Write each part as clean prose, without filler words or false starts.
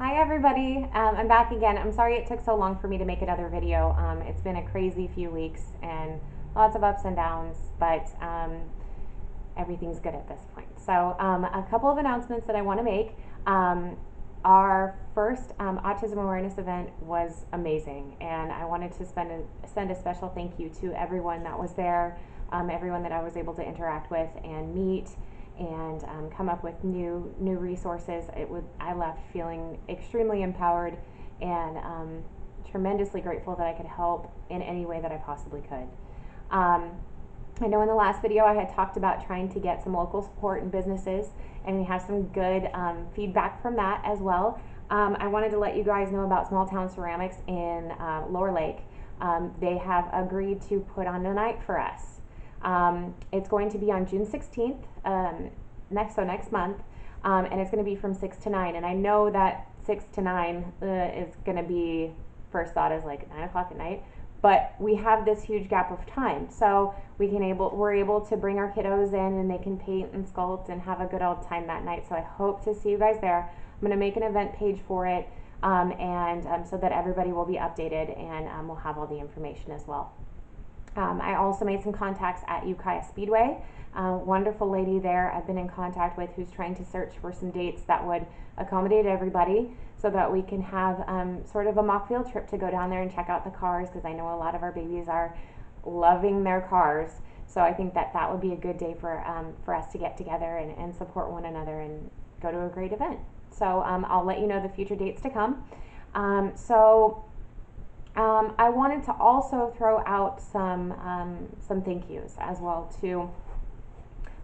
Hi everybody, I'm back again. I'm sorry it took so long for me to make another video. It's been a crazy few weeks and lots of ups and downs, but everything's good at this point. So a couple of announcements that I want to make. Our first autism awareness event was amazing, and I wanted to send a special thank you to everyone that was there, everyone that I was able to interact with and meet and come up with new resources. I left feeling extremely empowered and tremendously grateful that I could help in any way that I possibly could. I know in the last video I had talked about trying to get some local support in businesses, and we have some good feedback from that as well. I wanted to let you guys know about Small Town Ceramics in Lower Lake. They have agreed to put on a night for us. It's going to be on June 16th, next month, and it's going to be from 6 to 9. And I know that 6 to 9 is going to be, first thought is like 9 o'clock at night, but we have this huge gap of time, so we're able to bring our kiddos in and they can paint and sculpt and have a good old time that night. So I hope to see you guys there. I'm going to make an event page for it, so that everybody will be updated, and we'll have all the information as well. I also made some contacts at Ukiah Speedway. Wonderful lady there I've been in contact with who's trying to search for some dates that would accommodate everybody so that we can have sort of a mock field trip to go down there and check out the cars, because I know a lot of our babies are loving their cars. So I think that would be a good day for us to get together and support one another and go to a great event. So I'll let you know the future dates to come. I wanted to also throw out some thank yous as well too.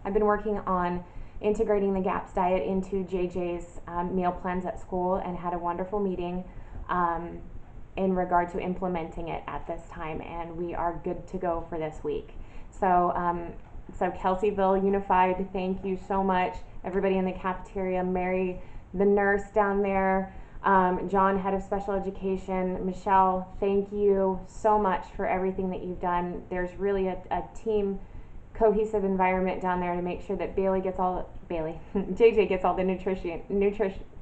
I've been working on integrating the GAPS diet into JJ's meal plans at school, and had a wonderful meeting in regard to implementing it at this time, and we are good to go for this week. So Kelseyville Unified, thank you so much. Everybody in the cafeteria, Mary, the nurse down there, John, head of special education, Michelle, thank you so much for everything that you've done. There's really a team cohesive environment down there to make sure that JJ gets all the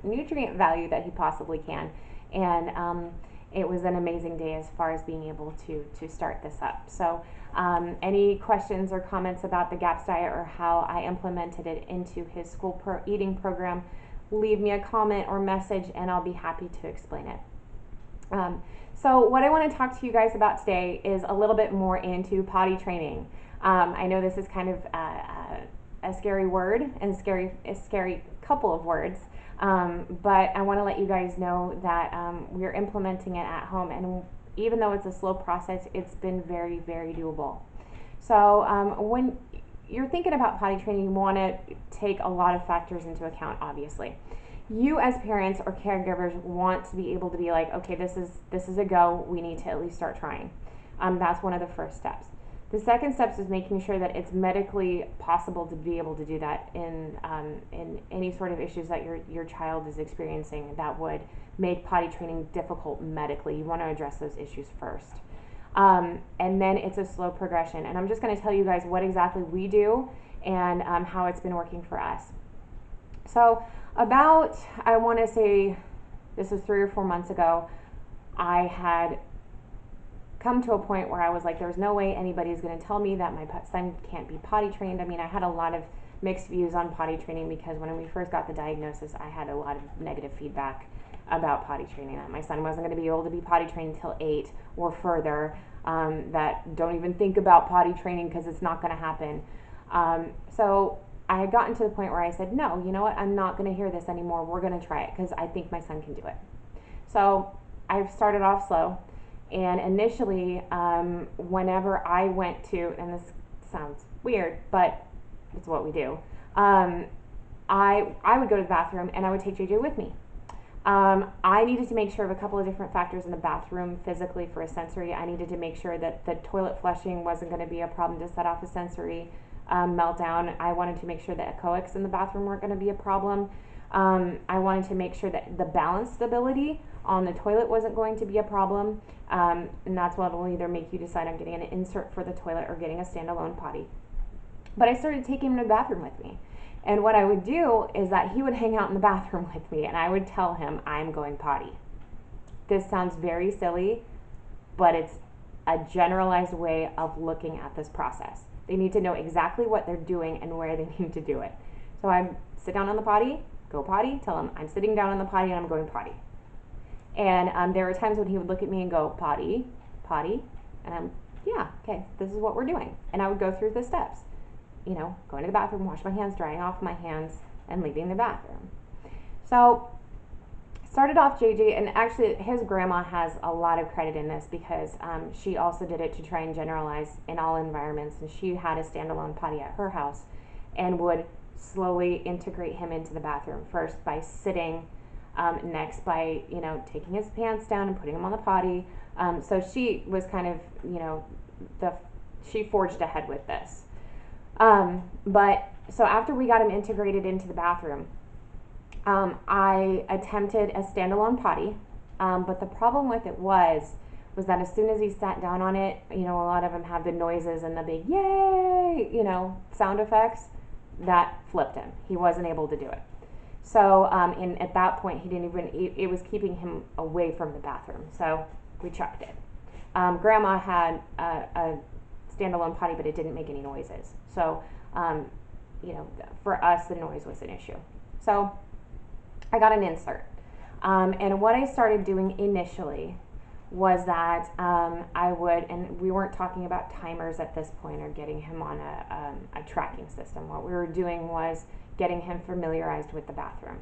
nutrient value that he possibly can. And it was an amazing day as far as being able to start this up. So any questions or comments about the GAPS diet or how I implemented it into his school eating program, leave me a comment or message and I'll be happy to explain it. So what I want to talk to you guys about today is a little bit more into potty training. I know this is kind of a scary word and a scary couple of words, but I want to let you guys know that we're implementing it at home, and even though it's a slow process, it's been very, very doable. So when you're thinking about potty training, you want to take a lot of factors into account, obviously. You as parents or caregivers want to be able to be like, okay, this is a go, we need to at least start trying. That's one of the first steps. The second step is making sure that it's medically possible to be able to do that in any sort of issues that your child is experiencing that would make potty training difficult medically. You want to address those issues first. And then it's a slow progression. And I'm just going to tell you guys what exactly we do and how it's been working for us. So about, I want to say, this was 3 or 4 months ago, I had come to a point where I was like, there's no way anybody's going to tell me that my son can't be potty trained. I mean, I had a lot of mixed views on potty training because when we first got the diagnosis, I had a lot of negative feedback about potty training, that my son wasn't going to be able to be potty trained until 8 or further, that don't even think about potty training because it's not going to happen. So I had gotten to the point where I said, no, you know what, I'm not going to hear this anymore. We're going to try it because I think my son can do it. So I've started off slow. And initially, whenever I went to, and this sounds weird, but it's what we do, I would go to the bathroom and I would take JJ with me. I needed to make sure of a couple of different factors in the bathroom physically for a sensory. I needed to make sure that the toilet flushing wasn't going to be a problem to set off a sensory meltdown. I wanted to make sure that echoics in the bathroom weren't going to be a problem. I wanted to make sure that the balance stability on the toilet wasn't going to be a problem, and that's what will either make you decide on getting an insert for the toilet or getting a standalone potty. But I started taking him to the bathroom with me, And what I would do is that he would hang out in the bathroom with me and I would tell him, I'm going potty. This sounds very silly, but it's a generalized way of looking at this process. They need to know exactly what they're doing and where they need to do it. So I sit down on the potty, go potty, tell him I'm sitting down on the potty and I'm going potty. And there were times when he would look at me and go, potty, potty, and I'm, yeah, okay, this is what we're doing. And I would go through the steps, you know, going to the bathroom, wash my hands, drying off my hands, and leaving the bathroom. So started off JJ, and actually his grandma has a lot of credit in this because she also did it to try and generalize in all environments, and she had a standalone potty at her house and would slowly integrate him into the bathroom, first by sitting, next by, you know, taking his pants down and putting him on the potty. So she was kind of, you know, she forged ahead with this. But so after we got him integrated into the bathroom, I attempted a standalone potty, but the problem with it was that as soon as he sat down on it, you know, a lot of them have the noises and the big yay, you know, sound effects, that flipped him. He wasn't able to do it. So at that point, he didn't even, it was keeping him away from the bathroom, so we chucked it. Grandma had a standalone potty, but it didn't make any noises. So, you know, for us, the noise was an issue. So I got an insert. And what I started doing initially was that I would, and we weren't talking about timers at this point or getting him on a tracking system. What we were doing was getting him familiarized with the bathroom.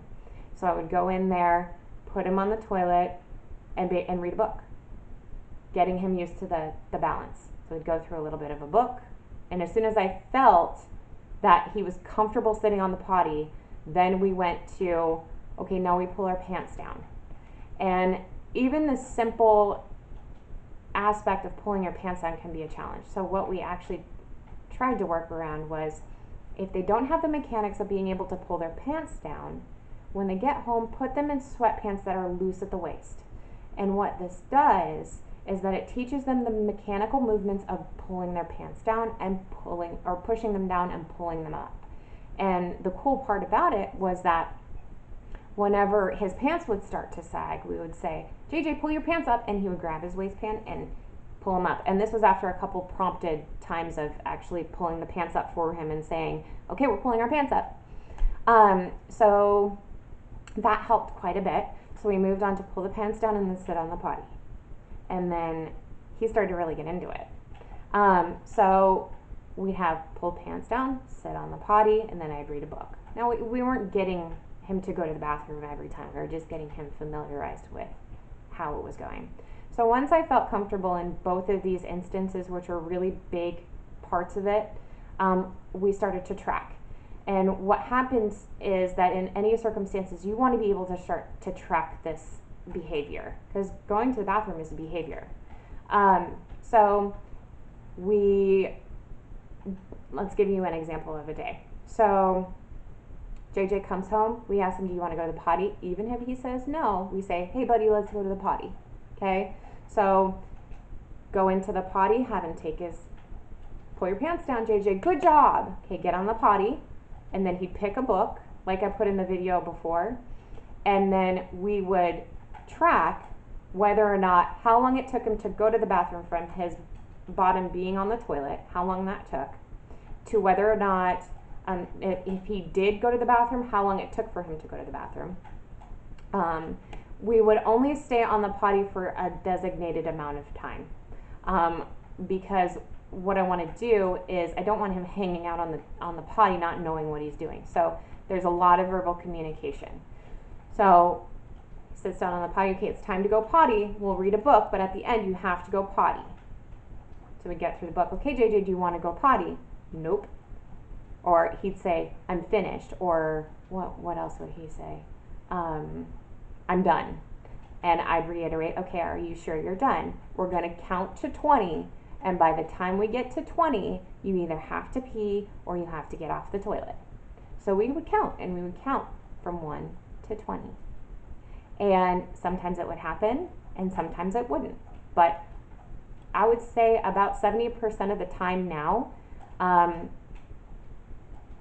So I would go in there, put him on the toilet, and read a book, getting him used to the balance. So we'd go through a little bit of a book, and as soon as I felt that he was comfortable sitting on the potty, then we went to, okay, now we pull our pants down. And even the simple aspect of pulling your pants down can be a challenge. So what we actually tried to work around was, if they don't have the mechanics of being able to pull their pants down, when they get home, put them in sweatpants that are loose at the waist. And what this does is that it teaches them the mechanical movements of pulling their pants down and pulling, or pushing them down and pulling them up. And the cool part about it was that whenever his pants would start to sag, we would say, JJ, pull your pants up, and he would grab his waistband and pull them up. And this was after a couple prompted times of actually pulling the pants up for him and saying, okay, we're pulling our pants up. So that helped quite a bit. So we moved on to pull the pants down and then sit on the potty. And then he started to really get into it. So we'd have pull pants down, sit on the potty, and then I'd read a book. Now we weren't getting him to go to the bathroom every time. We were just getting him familiarized with how it was going. So once I felt comfortable in both of these instances, which are really big parts of it, we started to track. And what happens is that in any circumstances, you want to be able to start to track this behavior, because going to the bathroom is a behavior. So let's give you an example of a day. So JJ comes home, we ask him, do you want to go to the potty? Even if he says no, we say, hey buddy, let's go to the potty. Okay, so go into the potty, have him pull your pants down, JJ, good job. Okay, get on the potty, and then he'd pick a book, like I put in the video before, and then we would track whether or not, how long it took him to go to the bathroom from his bottom being on the toilet, how long that took, to whether or not, if he did go to the bathroom, how long it took for him to go to the bathroom. We would only stay on the potty for a designated amount of time, because what I want to do is I don't want him hanging out on the potty not knowing what he's doing. So there's a lot of verbal communication. So he sits down on the potty, okay, it's time to go potty. We'll read a book, but at the end you have to go potty. So we get through the book. Okay, JJ, do you want to go potty? Nope. Or he'd say, I'm finished. Or what else would he say? I'm done. And I'd reiterate, okay, are you sure you're done? We're going to count to 20. And by the time we get to 20, you either have to pee or you have to get off the toilet. So we would count, and we would count from 1 to 20. And sometimes it would happen, and sometimes it wouldn't. But I would say about 70% of the time now,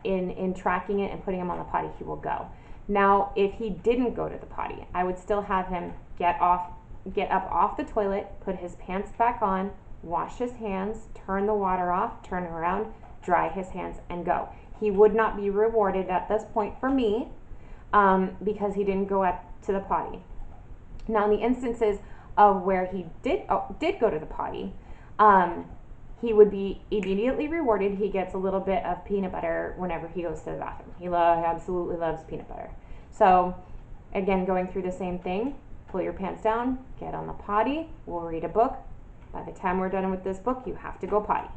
in tracking it and putting him on the potty, he will go. Now, if he didn't go to the potty, I would still have him get up off the toilet, put his pants back on, wash his hands, turn the water off, turn around, dry his hands, and go. He would not be rewarded at this point for me because he didn't go to the potty. Now, in the instances of where he did go to the potty, he would be immediately rewarded. He gets a little bit of peanut butter whenever he goes to the bathroom. He absolutely loves peanut butter. So, again, going through the same thing, pull your pants down, get on the potty, we'll read a book. By the time we're done with this book, you have to go potty.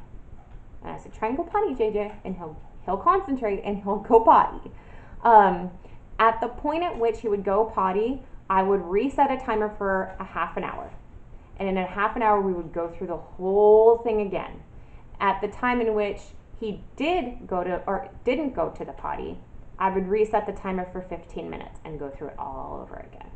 And I said, try and go potty, JJ, and he'll concentrate and he'll go potty. At the point at which he would go potty, I would reset a timer for a half an hour. And in a half an hour, we would go through the whole thing again. At the time in which he didn't go to the potty, I would reset the timer for 15 minutes and go through it all over again.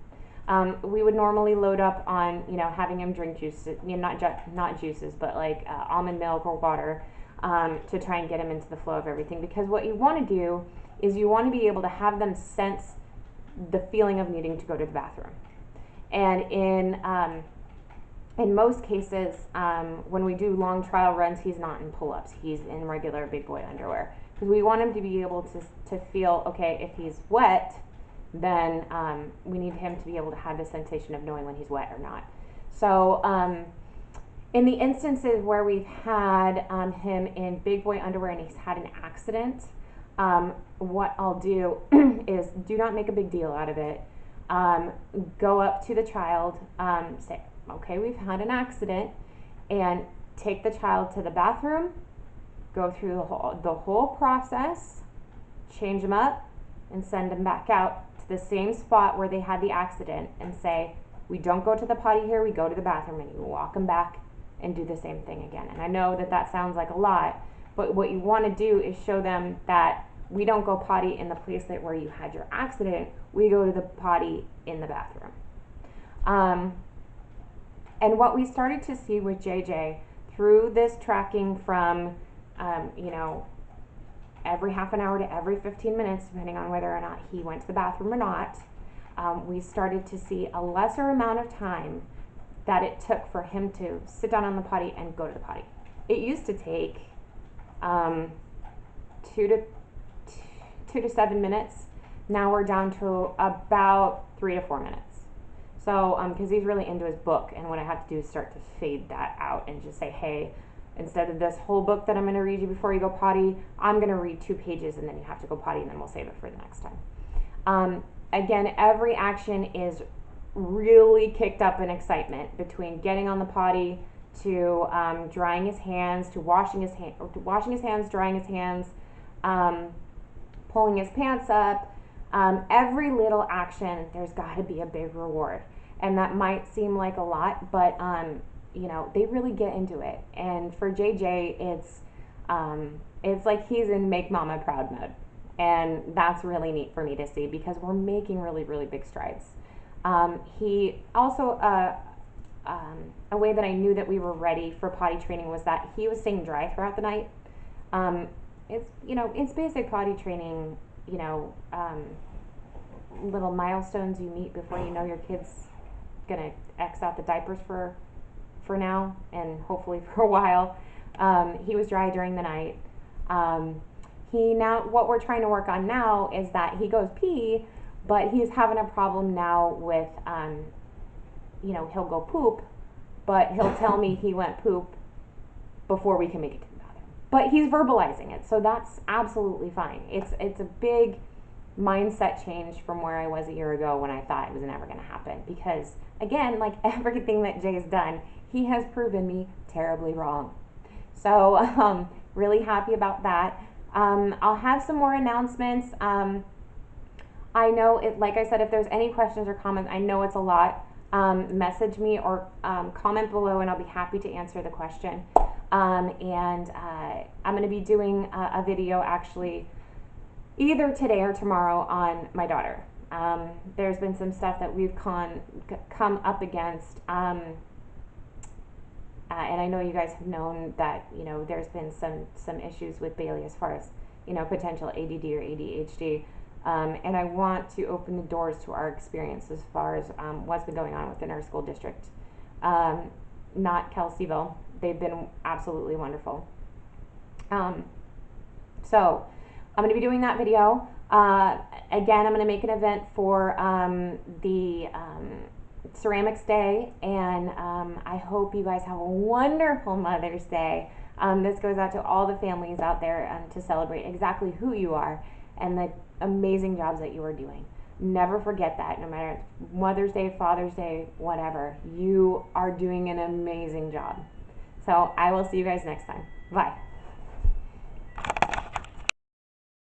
We would normally load up on, having him drink juices, not juices, but like almond milk or water to try and get him into the flow of everything. Because what you want to do is you want to be able to have them sense the feeling of needing to go to the bathroom. And in most cases, when we do long trial runs, he's not in pull-ups. He's in regular big boy underwear. Because we want him to be able to feel, okay, if he's wet, then we need him to be able to have the sensation of knowing when he's wet or not. So in the instances where we've had him in big boy underwear and he's had an accident, what I'll do is do not make a big deal out of it. Go up to the child, say, okay, we've had an accident, and take the child to the bathroom, go through the whole process, change them up, and send them back out to the same spot where they had the accident and say, we don't go to the potty here, we go to the bathroom, and you walk them back and do the same thing again. And I know that sounds like a lot, but what you want to do is show them that we don't go potty in the place where you had your accident, we go to the potty in the bathroom. And what we started to see with JJ through this tracking from, every half an hour to every 15 minutes, depending on whether or not he went to the bathroom or not, we started to see a lesser amount of time that it took for him to sit down on the potty and go to the potty. It used to take 2 to 7 minutes. Now we're down to about 3 to 4 minutes. So, because he's really into his book, and what I have to do is start to fade that out and just say, hey, instead of this whole book that I'm going to read you before you go potty, I'm going to read 2 pages and then you have to go potty, and then we'll save it for the next time. Again, every action is really kicked up in excitement between getting on the potty to drying his hands, to washing his hands, drying his hands, pulling his pants up. Every little action, there's got to be a big reward. And that might seem like a lot, but they really get into it. And for JJ, it's like he's in make mama proud mode. And that's really neat for me to see, because we're making really, really big strides. He also, a way that I knew that we were ready for potty training was that he was staying dry throughout the night. It's basic potty training, little milestones you meet before you know your kid's gonna X out the diapers for now and hopefully for a while. He was dry during the night. What we're trying to work on now is that he goes pee, but he's having a problem now with, he'll go poop, but he'll tell me he went poop before we can make it to the bathroom. But he's verbalizing it, so that's absolutely fine. It's a big mindset change from where I was a year ago when I thought it was never going to happen. Because, again, like everything that Jay's done, he has proven me terribly wrong. So, really happy about that. I'll have some more announcements. I know, like I said, if there's any questions or comments, I know it's a lot. Message me or comment below, and I'll be happy to answer the question. I'm going to be doing a video actually either today or tomorrow on my daughter. There's been some stuff that we've come up against, and I know you guys have known that there's been some issues with Bailey as far as potential ADD or ADHD. And I want to open the doors to our experience as far as what's been going on within our school district. Not Kelseyville. They've been absolutely wonderful. So I'm going to be doing that video. Again, I'm going to make an event for the Ceramics Day, and I hope you guys have a wonderful Mother's Day. This goes out to all the families out there to celebrate exactly who you are and the amazing jobs that you are doing. Never forget that. No matter Mother's Day, Father's Day, whatever, you are doing an amazing job. So I will see you guys next time. Bye.